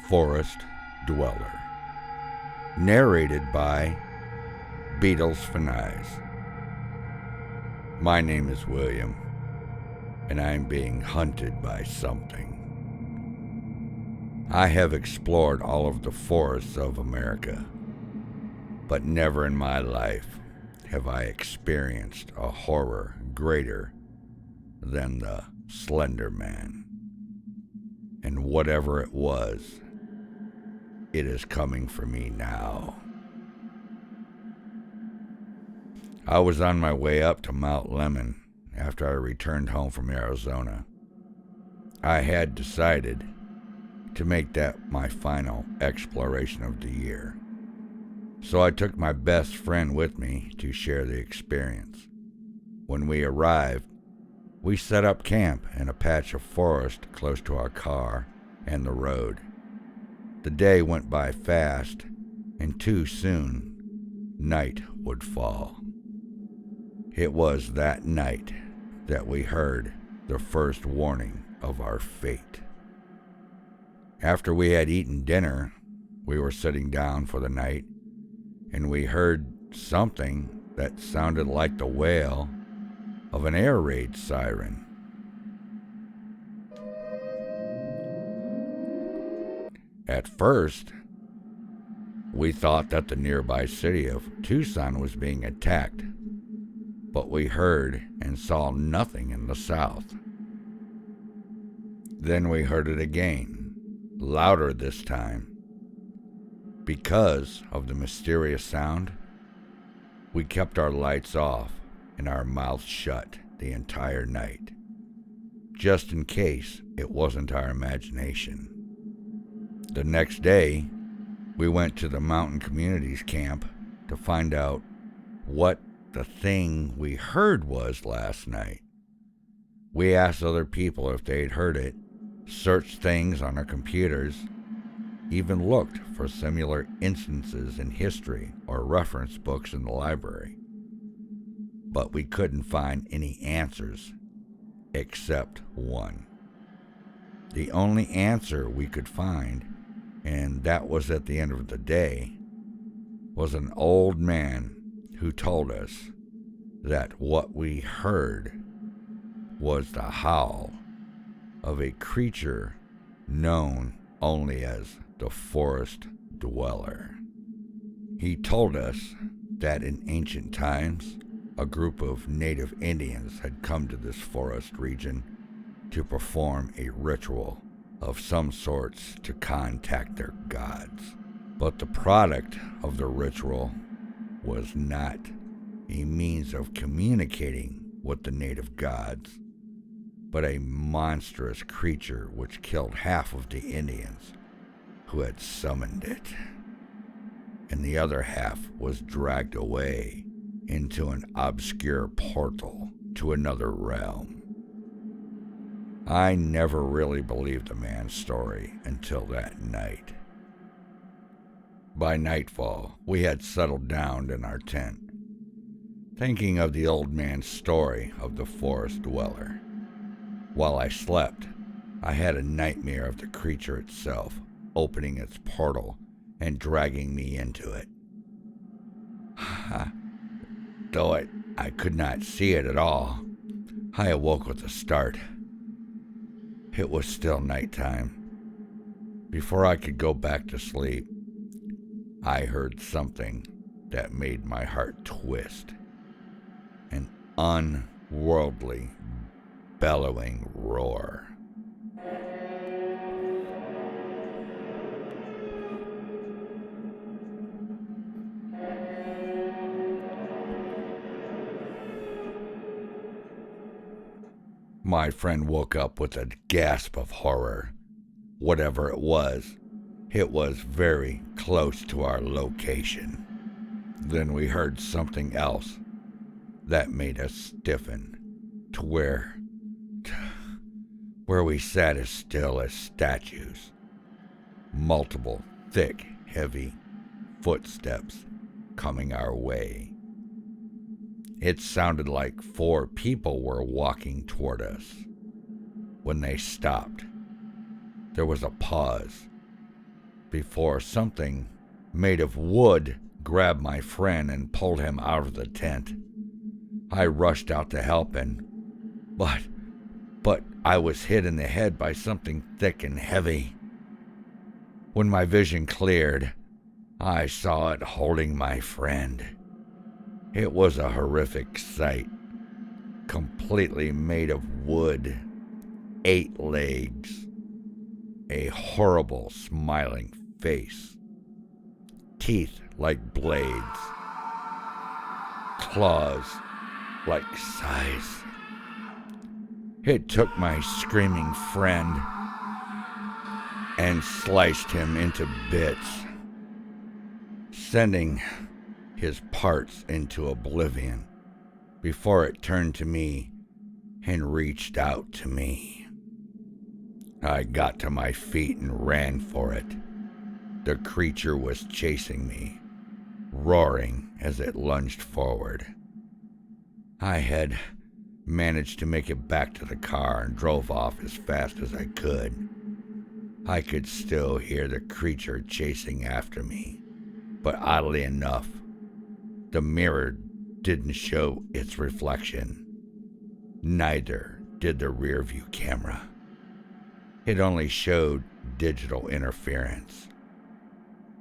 Forest Dweller. Narrated by Beatlesfanize. My name is William, and I am being hunted by something. I have explored all of the forests of America, but never in my life have I experienced a horror greater than the Slender Man. And whatever it was, it is coming for me now. I was on my way up to Mount Lemmon after I returned home from Arizona. I had decided to make that my final exploration of the year. So I took my best friend with me to share the experience. When we arrived, we set up camp in a patch of forest close to our car and the road. The day went by fast, and too soon, night would fall. It was that night that we heard the first warning of our fate. After we had eaten dinner, we were sitting down for the night, and we heard something that sounded like the wail of an air raid siren. At first, we thought that the nearby city of Tucson was being attacked, but we heard and saw nothing in the south. Then we heard it again, louder this time. Because of the mysterious sound, we kept our lights off and our mouths shut the entire night, just in case it wasn't our imagination. The next day, we went to the Mountain Communities Camp to find out what the thing we heard was last night. We asked other people if they'd heard it, searched things on our computers, even looked for similar instances in history or reference books in the library. But we couldn't find any answers except one. The only answer we could find, and that was at the end of the day, was an old man who told us that what we heard was the howl of a creature known only as the Forest Dweller. He told us that in ancient times, a group of native Indians had come to this forest region to perform a ritual of some sorts to contact their gods. But the product of the ritual was not a means of communicating with the native gods, but a monstrous creature which killed half of the Indians who had summoned it, and the other half was dragged away into an obscure portal to another realm. I never really believed the man's story until that night. By nightfall, we had settled down in our tent, thinking of the old man's story of the Forest Dweller. While I slept, I had a nightmare of the creature itself opening its portal and dragging me into it. Though I could not see it at all, I awoke with a start. It was still nighttime. Before I could go back to sleep, I heard something that made my heart twist. An unworldly, bellowing roar. My friend woke up with a gasp of horror. Whatever it was very close to our location. Then we heard something else that made us stiffen to where we sat as still as statues. Multiple thick, heavy footsteps coming our way. It sounded like 4 people were walking toward us. When they stopped, there was a pause, before something made of wood grabbed my friend and pulled him out of the tent. I rushed out to help him, but I was hit in the head by something thick and heavy. When my vision cleared, I saw it holding my friend. It was a horrific sight, completely made of wood, 8 legs, a horrible smiling face, teeth like blades, claws like scythes. It took my screaming friend and sliced him into bits, sending his parts into oblivion before it turned to me and reached out to me. I got to my feet and ran for it. The creature was chasing me, roaring as it lunged forward. I had managed to make it back to the car and drove off as fast as I could. I could still hear the creature chasing after me, but oddly enough, the mirror didn't show its reflection. Neither did the rear view camera. It only showed digital interference.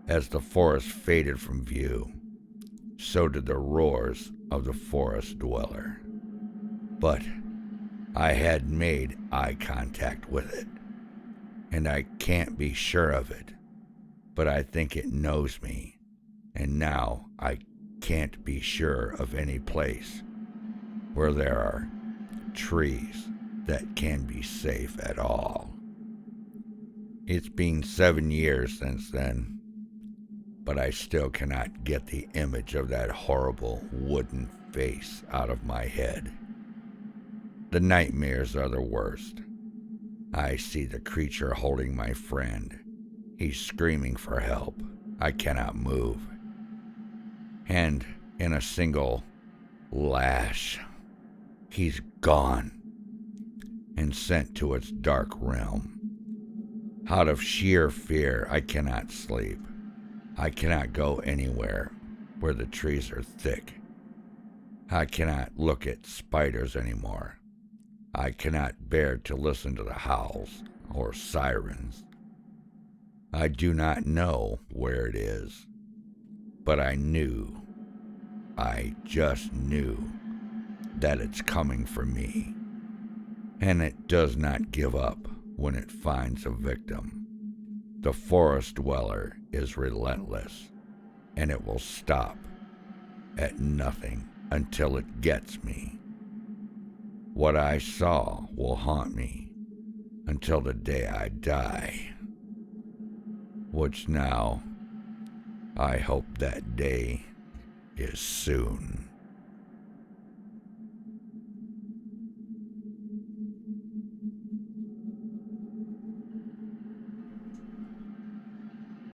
As the forest faded from view, so did the roars of the forest dweller. But I had made eye contact with it, and I can't be sure of it, but I think it knows me, and now I can't be sure of any place where there are trees that can be safe at all. It's been 7 years since then, but I still cannot get the image of that horrible wooden face out of my head. The nightmares are the worst. I see the creature holding my friend. He's screaming for help. I cannot move. And in a single lash, he's gone and sent to its dark realm. Out of sheer fear, I cannot sleep. I cannot go anywhere where the trees are thick. I cannot look at spiders anymore. I cannot bear to listen to the howls or sirens. I do not know where it is, but I just knew that it's coming for me, and it does not give up when it finds a victim. The forest dweller is relentless, and it will stop at nothing until it gets me. What I saw will haunt me until the day I die, which now I hope that day is soon.